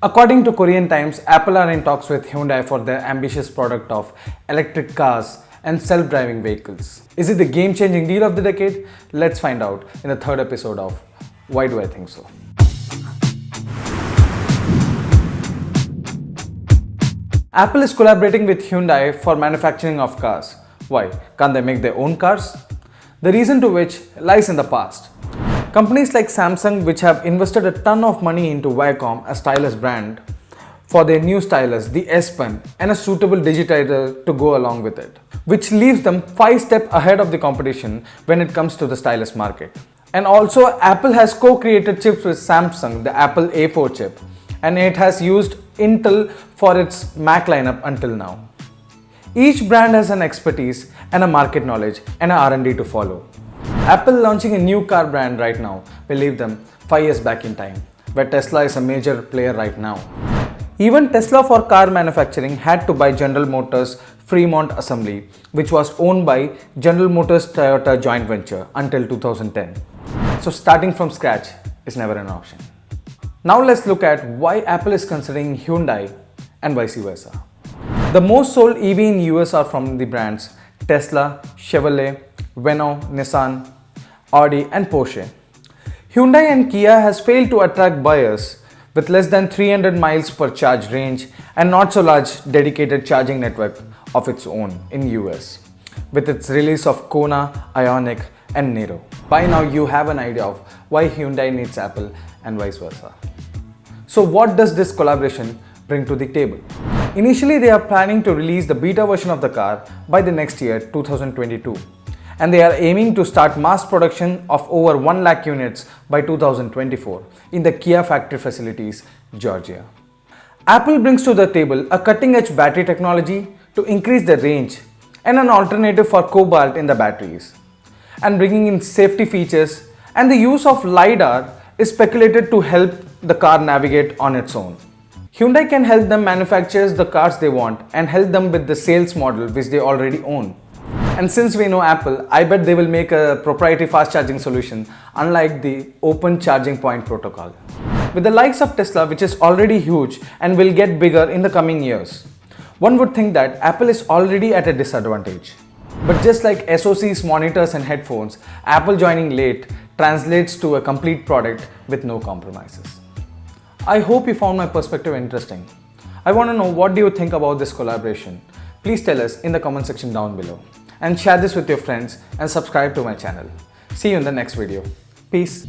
According to Korean Times, Apple are in talks with Hyundai for their ambitious product of electric cars and self-driving vehicles. Is it the game-changing deal of the decade? Let's find out in the third episode of Why Do I Think So? Apple is collaborating with Hyundai for manufacturing of cars. Why? Can't they make their own cars? The reason to which lies in the past. Companies like Samsung, which have invested a ton of money into Viacom, a stylus brand, for their new stylus, the S Pen, and a suitable digitizer to go along with it, which leaves them 5 steps ahead of the competition when it comes to the stylus market. And also, Apple has co-created chips with Samsung, the Apple A4 chip, and it has used Intel for its Mac lineup until now. Each brand has an expertise and a market knowledge and an R&D to follow. Apple launching a new car brand right now will leave them 5 years back in time, where Tesla is a major player right now. Even Tesla for car manufacturing had to buy General Motors Fremont Assembly, which was owned by General Motors Toyota joint venture until 2010. So starting from scratch is never an option. Now let's look at why Apple is considering Hyundai and vice versa. The most sold EV in US are from the brands Tesla, Chevrolet, Renault, Nissan, Audi and Porsche. Hyundai and Kia has failed to attract buyers with less than 300 miles per charge range and not so large dedicated charging network of its own in US with its release of Kona, Ioniq and Nero. By now you have an idea of why Hyundai needs Apple and vice versa. So what does this collaboration bring to the table? Initially they are planning to release the beta version of the car by the next year 2022. And they are aiming to start mass production of over 1 lakh units by 2024 in the Kia factory facilities, Georgia. Apple brings to the table a cutting-edge battery technology to increase the range and an alternative for cobalt in the batteries, and bringing in safety features, and the use of LiDAR is speculated to help the car navigate on its own. Hyundai can help them manufacture the cars they want and help them with the sales model which they already own. And since we know Apple, I bet they will make a proprietary fast charging solution unlike the open charging point protocol. With the likes of Tesla, which is already huge and will get bigger in the coming years, one would think that Apple is already at a disadvantage. But just like SoCs, monitors and headphones, Apple joining late translates to a complete product with no compromises. I hope you found my perspective interesting. I want to know, what do you think about this collaboration? Please tell us in the comment section down below. And share this with your friends and subscribe to my channel. See you in the next video. Peace.